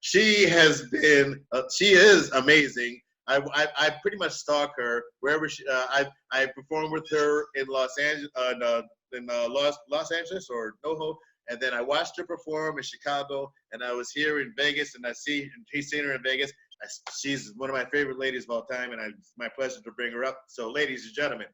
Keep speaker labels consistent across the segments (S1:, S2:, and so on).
S1: she is amazing. I pretty much stalk her wherever I performed with her in Los Angeles, Los Angeles or NoHo, and then I watched her perform in Chicago, and I was here in Vegas, and he's seen her in Vegas. She's one of my favorite ladies of all time, and it's my pleasure to bring her up. So, ladies and gentlemen,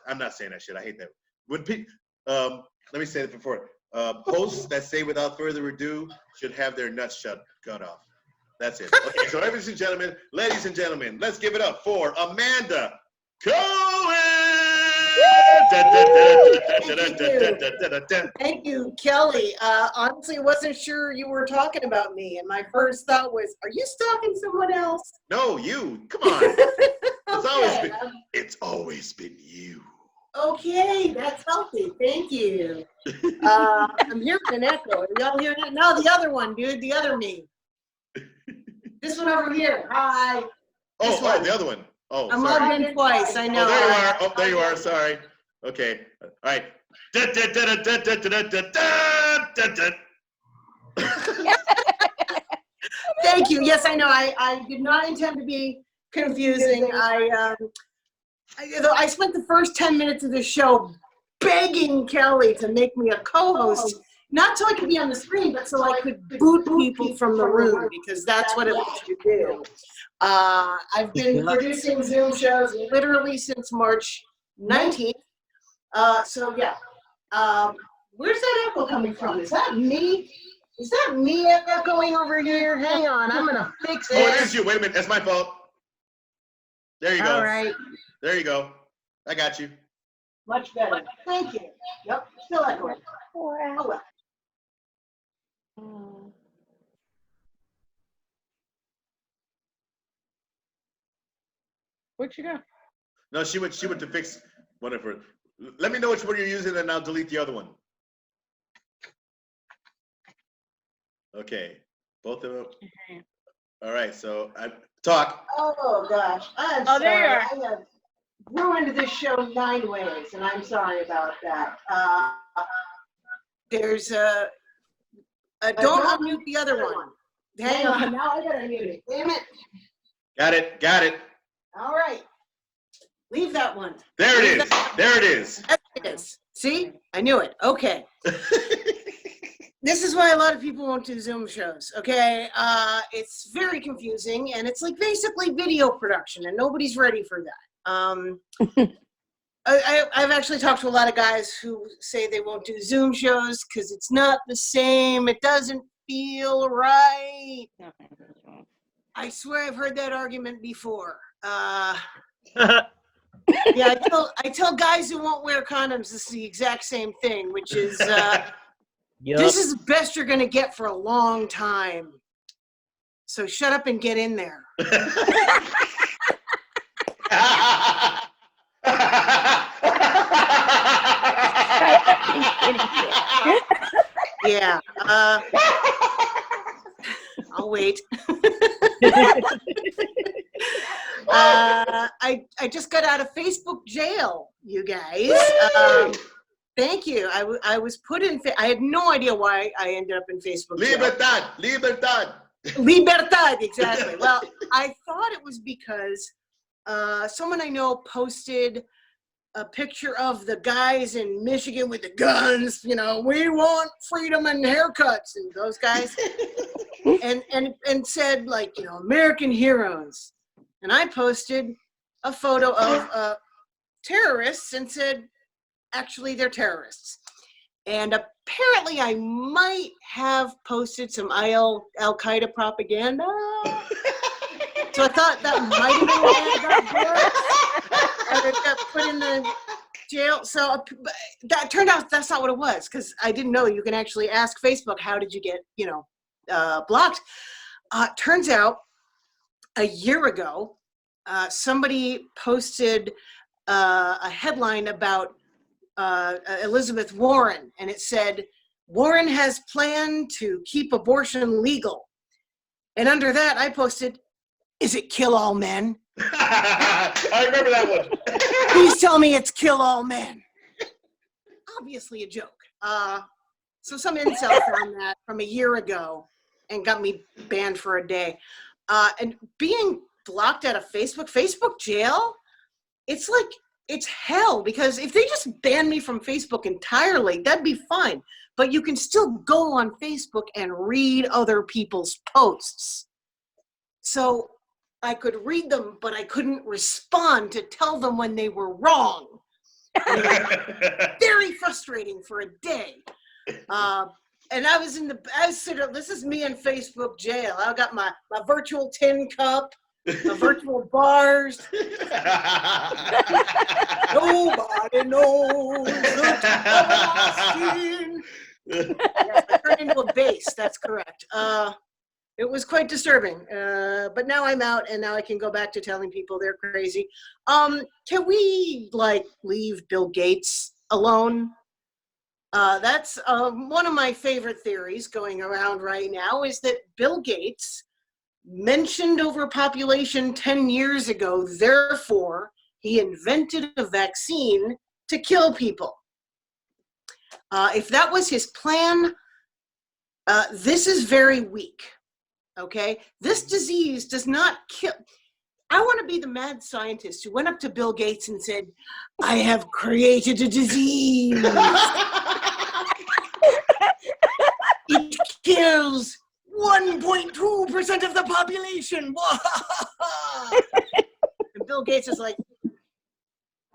S1: I'm not saying that shit. I hate that. Let me say it before. Hosts that say without further ado should have their nuts cut off. That's it. Okay, so ladies and gentlemen, let's give it up for Amanda Cohen.
S2: Thank you, Kelly. Honestly, I wasn't sure you were talking about me, and my first thought was, are you stalking someone else?
S1: No, you. Come on. It's always been you.
S2: Okay, that's healthy. Thank you. I'm hearing an echo. Are y'all hearing it? No, the other one, dude. The other me. This one over here. Hi.
S1: Oh, the other one. Oh,
S2: I'm logged in twice. I know.
S1: Oh, there you are. Oh, there you are. Sorry. Okay. All right.
S2: Thank you. Yes, I know. I did not intend to be confusing. I spent the first 10 minutes of the show begging Kelly to make me a co-host, not so I could be on the screen, but so I could boot people from the room, because that's what it lets you do. I've been producing Zoom shows literally since March 19th. So yeah. Where's that echo coming from? Is that me? Is that me echoing over here? Hang on, I'm gonna fix it.
S1: Oh, it is you. Wait a minute, that's my fault. There you go.
S2: All right.
S1: There you go. I got you.
S2: Much better. Thank you. Yep, still echoing. Oh well.
S3: Where'd you go?
S1: No, she went to fix one of her. Let me know which one you're using, and I'll delete the other one. Okay, both of them. All right, so talk.
S2: Oh gosh, I'm sorry.
S3: There you are.
S2: I have ruined this show 9 ways, and I'm sorry about that. There's don't unmute the other one. Hang on, now I gotta mute it. Damn it.
S1: Got it.
S2: All right. Leave that one.
S1: There it is. There it is.
S2: There it is. See? I knew it. Okay. This is why a lot of people won't do Zoom shows, okay? It's very confusing, and it's like basically video production, and nobody's ready for that. I've actually talked to a lot of guys who say they won't do Zoom shows because it's not the same. It doesn't feel right. I swear I've heard that argument before. Yeah, I tell guys who won't wear condoms this is the exact same thing, which is this is the best you're going to get for a long time. So shut up and get in there. Yeah. I'll wait. I just got out of Facebook jail, you guys. Thank you. I was put in. I had no idea why I ended up in Facebook jail.
S1: Libertad.
S2: Libertad, exactly. Well, I thought it was because someone I know posted a picture of the guys in Michigan with the guns, you know, we want freedom and haircuts, and those guys, and said, like, you know, American heroes. And I posted a photo of terrorists and said, actually, they're terrorists. And apparently I might have posted some Al-Qaeda propaganda. So I thought that might have been why I got put in the jail. So that turned out that's not what it was, because I didn't know you can actually ask Facebook, how did you get, you know, blocked? Turns out a year ago, somebody posted a headline about Elizabeth Warren, and it said, Warren has planned to keep abortion legal. And under that, I posted, is it kill all men?
S1: I remember that one.
S2: Please tell me it's kill all men. Obviously a joke. So some incel found that from a year ago and got me banned for a day. And being blocked out of Facebook jail, it's like, it's hell, because if they just ban me from Facebook entirely, that'd be fine. But you can still go on Facebook and read other people's posts. So I could read them, but I couldn't respond to tell them when they were wrong. And it was very frustrating for a day. And I was sitting up, this is me in Facebook jail. I got my virtual tin cup, my virtual bars. Nobody knows the time. Yes, I turned into a bass, that's correct. It was quite disturbing, but now I'm out, and now I can go back to telling people they're crazy. Can we, like, leave Bill Gates alone? That's one of my favorite theories going around right now, is that Bill Gates mentioned overpopulation 10 years ago, therefore he invented a vaccine to kill people. If that was his plan, this is very weak. Okay, this disease does not kill. I want to be the mad scientist who went up to Bill Gates and said, I have created a disease. It kills 1.2% of the population. And Bill Gates is like,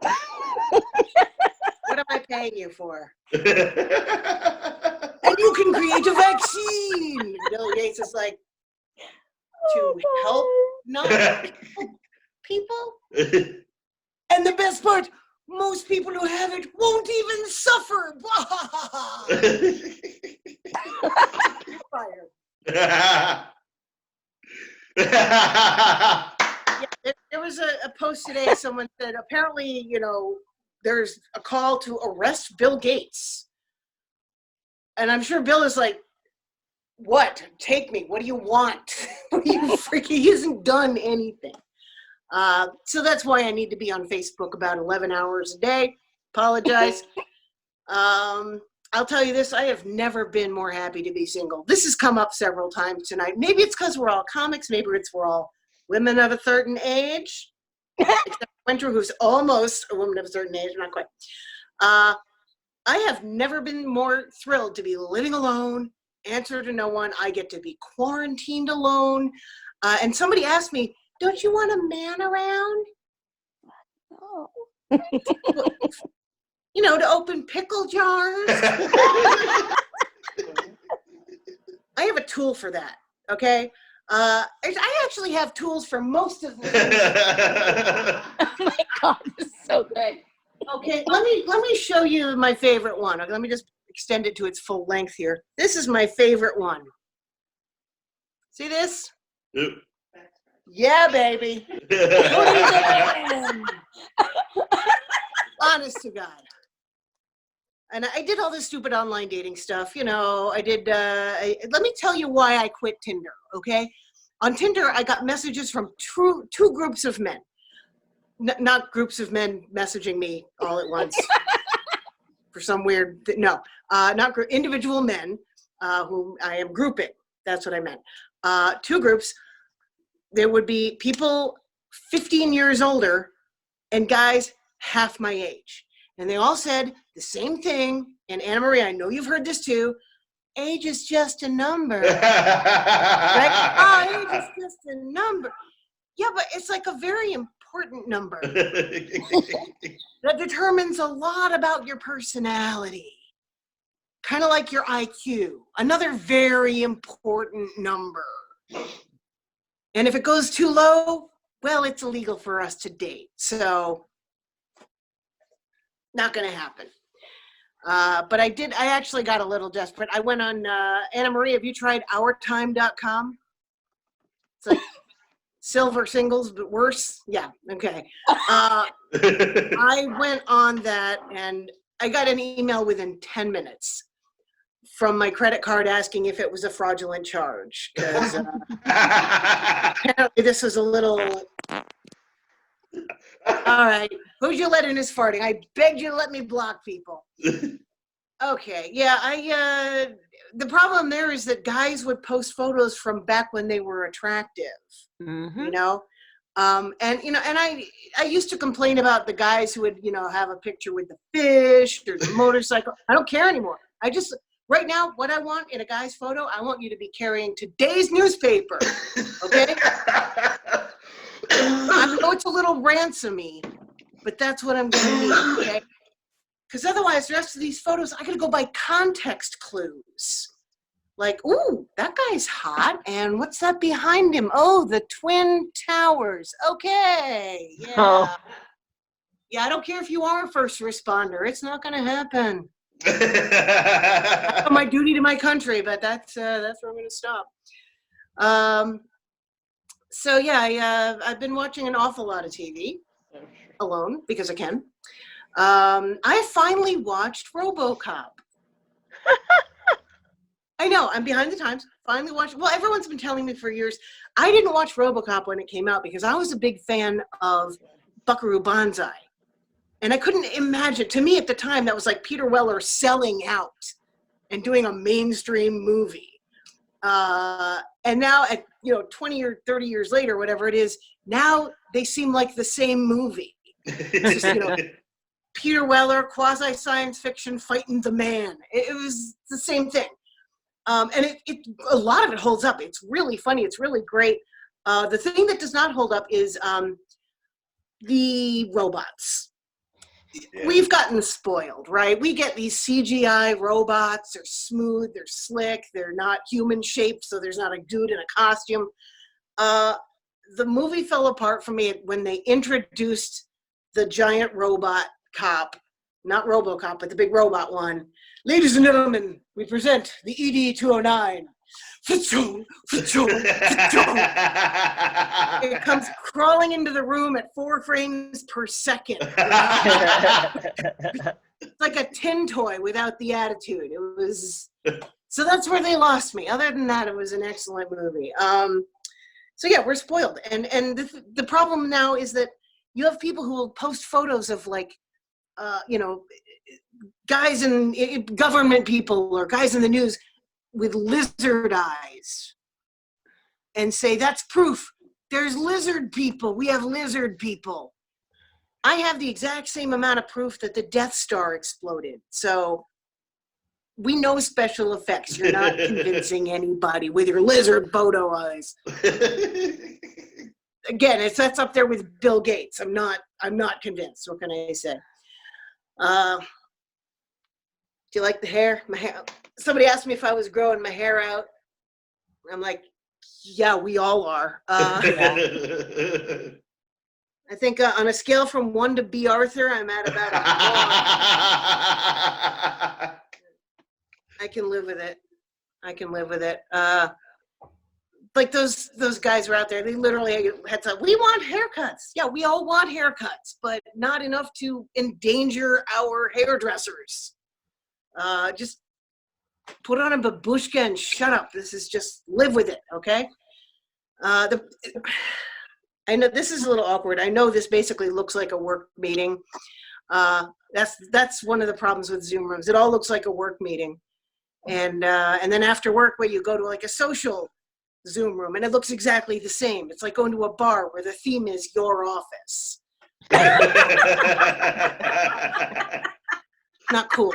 S2: what am I paying you for? And you can create a vaccine. Bill Gates is like, to help not people. And the best part, most people who have it won't even suffer. You're fired. Yeah, there was a post today. Someone said, apparently, there's a call to arrest Bill Gates. And I'm sure Bill is like, what? Take me. What do you want? He hasn't done anything. So that's why I need to be on Facebook about 11 hours a day. Apologize. I'll tell you this, I have never been more happy to be single. This has come up several times tonight. Maybe it's because we're all comics. Maybe we're all women of a certain age. Except Winter, who's almost a woman of a certain age, not quite. I have never been more thrilled to be living alone, answer to no one. I get to be quarantined alone. And somebody asked me, don't you want a man around?
S3: No.
S2: To open pickle jars. I have a tool for that, okay? I actually have tools for most of the things.
S3: Oh my God, this is so good.
S2: Okay, let me show you my favorite one. Okay, let me just extend it to its full length here. This is my favorite one. See this?
S1: Yep.
S2: Yeah, baby. Honest to God. And I did all this stupid online dating stuff. I did, let me tell you why I quit Tinder, okay? On Tinder, I got messages from two groups of men. Not groups of men messaging me all at once for some weird, not individual men whom I am grouping. That's what I meant. Two groups. There would be people 15 years older and guys half my age. And they all said the same thing. And Anna Marie, I know you've heard this too. Age is just a number. Right? Age is just a number. Yeah, but it's like a very important number that determines a lot about your personality. Kind of like your IQ. Another very important number. And if it goes too low, well, it's illegal for us to date. So, not going to happen. But I actually got a little desperate. I went on, Anna Marie, have you tried OurTime.com? It's like silver singles, but worse. Yeah, okay. I went on that and I got an email within 10 minutes from my credit card asking if it was a fraudulent charge. Because apparently this was a little... All right, who'd you let in is farting? I begged you to let me block people. Okay, yeah, the problem there is that guys would post photos from back when they were attractive, you know? And, you know, and I used to complain about the guys who would, you know, have a picture with the fish or the motorcycle. I don't care anymore. Right now, what I want in a guy's photo, I want you to be carrying today's newspaper, okay? I know it's a little ransomy, but that's what I'm gonna need, okay? Because otherwise, the rest of these photos, I gotta go by context clues. Like, ooh, that guy's hot, and what's that behind him? Oh, the Twin Towers. Okay, yeah.
S3: Oh.
S2: Yeah, I don't care if you are a first responder. It's not gonna happen. I know my duty to my country, but that's where I'm gonna stop. So yeah, I've been watching an awful lot of TV alone because I can. I finally watched RoboCop. I know, I'm behind the times. Finally watched. Well, everyone's been telling me for years. I didn't watch RoboCop when it came out because I was a big fan of Buckaroo Banzai. And I couldn't imagine, to me at the time, that was like Peter Weller selling out and doing a mainstream movie. And now at, 20 or 30 years later, whatever it is, now they seem like the same movie. It's just, Peter Weller, quasi-science fiction fighting the man. It was the same thing. And a lot of it holds up. It's really funny. It's really great. The thing that does not hold up is the robots. Yeah. We've gotten spoiled, right? We get these CGI robots. They're smooth, they're slick, they're not human shaped, so there's not a dude in a costume. The movie fell apart for me when they introduced the giant robot cop, not RoboCop, but the big robot one. Ladies and gentlemen, we present the ED-209. It comes crawling into the room at 4 frames per second. It's like a tin toy without the attitude. It was, so that's where they lost me. Other than that, it was an excellent movie. So yeah, we're spoiled. And the problem now is that you have people who will post photos of like, guys in government people or guys in the news with lizard eyes and say, that's proof. There's lizard people. We have lizard people. I have the exact same amount of proof that the Death Star exploded. So we know special effects. You're not convincing anybody with your lizard photo eyes. Again, that's up there with Bill Gates. I'm not convinced. What can I say? Do you like the hair? My hair. Somebody asked me if I was growing my hair out. I'm like, yeah, we all are. I think on a scale from 1 to B. Arthur, I'm at about a 1. I can live with it. Like those guys were out there. They literally had to. We want haircuts. Yeah, we all want haircuts, but not enough to endanger our hairdressers. Just put on a babushka and shut up. This is just live with it, okay? I know this is a little awkward. I know this basically looks like a work meeting. That's one of the problems with Zoom rooms. It all looks like a work meeting, and then after work, where you go to like a social Zoom room, and it looks exactly the same. It's like going to a bar where the theme is your office. Not cool.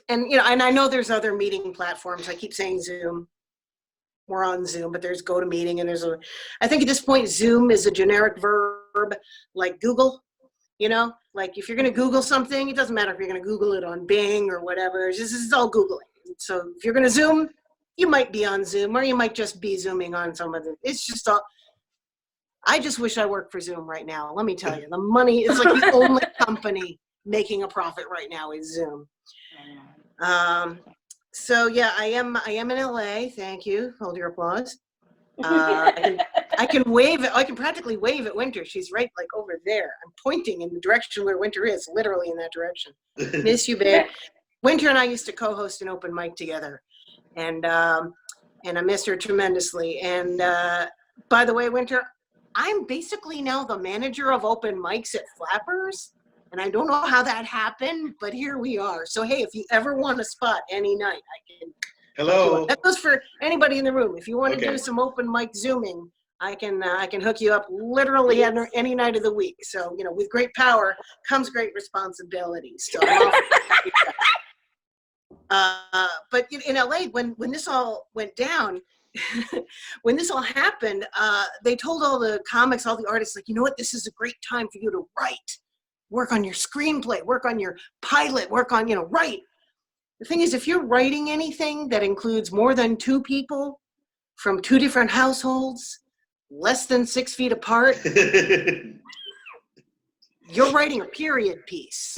S2: And and I know there's other meeting platforms. I keep saying Zoom. We're on Zoom, but there's GoToMeeting, and I think at this point Zoom is a generic verb like Google. Like if you're going to Google something, it doesn't matter if you're going to Google it on Bing or whatever. It's all Googling. So if you're going to Zoom, you might be on Zoom, or you might just be Zooming on some of it. It's just all. I just wish I worked for Zoom right now. Let me tell you, the money is like the only company making a profit right now is Zoom. So yeah, I am in LA. Thank you. Hold your applause. I can wave. I can practically wave at Winter. She's right like over there. I'm pointing in the direction where Winter is, literally in that direction. Miss you, babe. Winter and I used to co-host an open mic together, and I missed her tremendously. And by the way, Winter, I'm basically now the manager of open mics at Flappers. And I don't know how that happened, but here we are. So, hey, if you ever want a spot any night, I can.
S1: Hello.
S2: That goes for anybody in the room. If you want to
S1: Okay.
S2: do some open mic Zooming, I can hook you up literally any night of the week. So, with great power comes great responsibility. So, but in LA, when this all went down, when this all happened, they told all the comics, all the artists, like, you know what, this is a great time for you to write, work on your screenplay, work on your pilot, work on, write. The thing is, if you're writing anything that includes more than 2 people from 2 different households, less than 6 feet apart, you're writing a period piece.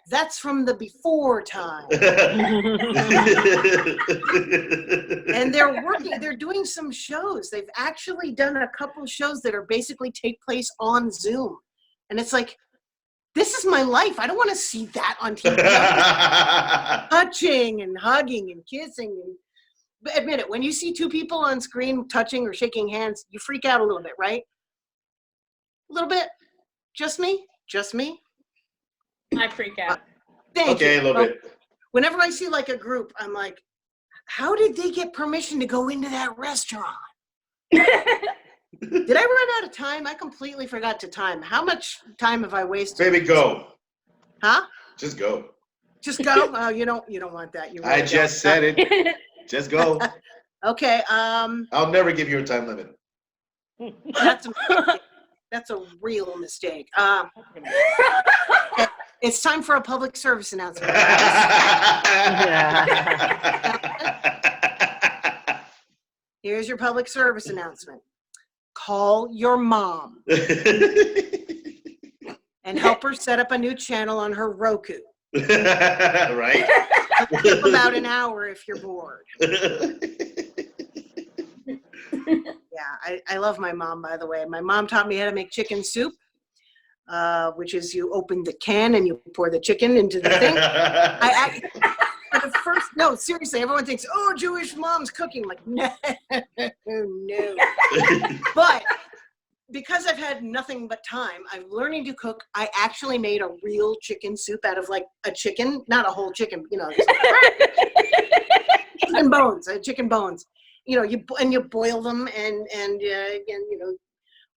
S2: That's from the before time. And they're doing some shows. They've actually done a couple shows that are basically take place on Zoom. And it's like, this is my life. I don't want to see that on TV. Touching and hugging and kissing. But admit it, when you see 2 people on screen touching or shaking hands, you freak out a little bit, right? A little bit? Just me? Just me?
S3: I freak out.
S2: Thank you.
S1: Okay, a little bit.
S2: Whenever I see like a group, I'm like, how did they get permission to go into that restaurant? Did I run out of time? I completely forgot to time. How much time have I wasted?
S1: Baby, go.
S2: Huh?
S1: Just go.
S2: Just go? Oh, you don't want that. You really
S1: I just said it. Just go.
S2: Okay.
S1: I'll never give you a time limit.
S2: That's a real mistake. It's time for a public service announcement. Here's your public service announcement. Call your mom and help her set up a new channel on her Roku.
S1: Right?
S2: It'll take about an hour if you're bored. Yeah, I love my mom, by the way. My mom taught me how to make chicken soup, which is you open the can and you pour the chicken into the thing. No, seriously, everyone thinks, oh, Jewish mom's cooking. Like, no. But because I've had nothing but time, I'm learning to cook. I actually made a real chicken soup out of like a chicken, not a whole chicken, chicken bones, chicken bones. You boil them and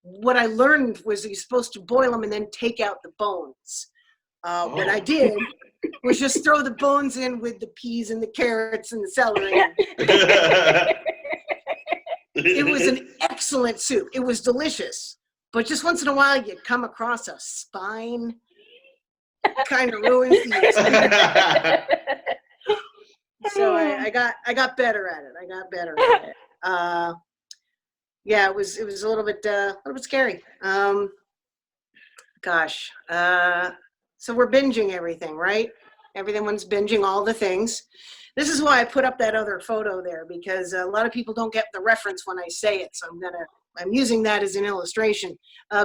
S2: what I learned was you're supposed to boil them and then take out the bones. What I did was just throw the bones in with the peas and the carrots and the celery. It was an excellent soup. It was delicious. But just once in a while, you come across a spine, kind of ruins the So I got better at it. Yeah, it was a little bit scary. So we're binging everything, right? Everyone's binging all the things. This is why I put up that other photo there, because a lot of people don't get the reference when I say it. So I'm using that as an illustration.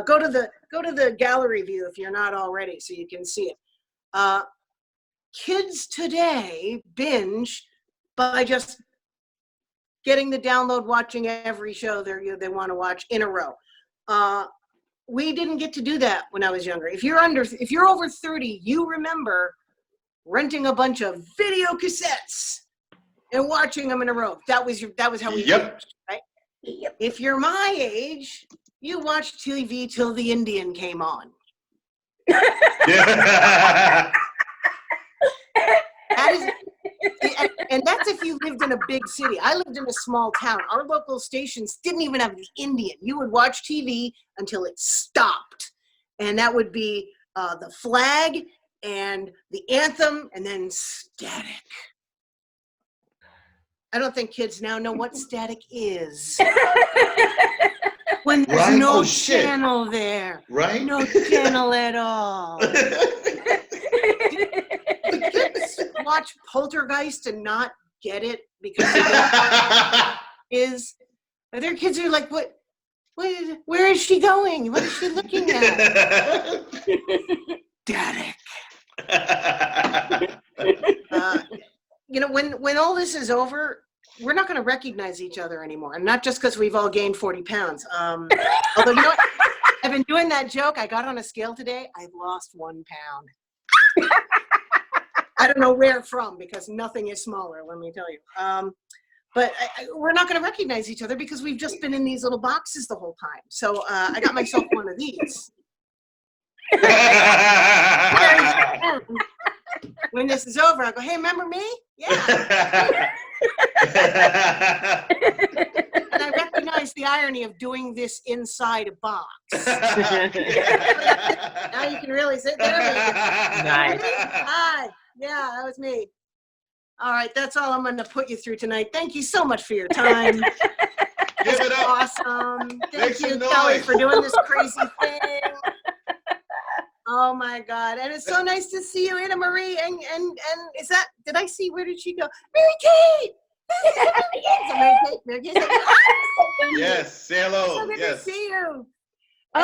S2: Go to the gallery view if you're not already, so you can see it. Kids today binge by just getting the download, watching every show they want to watch in a row. We didn't get to do that when I was younger. If you're over 30, you remember renting a bunch of video cassettes and watching them in a row. That was how we binged, right? Yep. If you're my age, you watched TV till the Indian came on. And that's if you lived in a big city. I lived in a small town. Our local stations didn't even have the Indian. You would watch TV until it stopped. And that would be the flag and the anthem and then static. I don't think kids now know what static is. When there's no channel there.
S1: Right?
S2: No channel at all. Kids watch Poltergeist and not get it because their kids are like, what, where is she going? What is she looking at? Static. When all this is over, we're not going to recognize each other anymore. And not just because we've all gained 40 pounds. Although, you know what? I've been doing that joke. I got on a scale today. I've lost 1 pound. I don't know where from because nothing is smaller, let me tell you. But we're not going to recognize each other because we've just been in these little boxes the whole time. So I got myself one of these. When this is over, I'll go, hey, remember me? Yeah. And I recognize the irony of doing this inside a box. Now you can really sit there.
S3: Nice.
S2: Hi. Yeah, that was me. All right, that's all I'm going to put you through tonight. Thank you so much for your time.
S1: Give it up.
S2: Awesome.
S1: Make
S2: Thank
S1: some
S2: you,
S1: noise.
S2: Kelly, for doing this crazy thing. Oh my God. And it's so nice to see you, Anna Marie. And is that, did I see, where did she go? Mary Kate! Mary Kate. Mary Kate.
S1: Yes, say hello.
S2: So good
S1: Yes.
S2: to see you.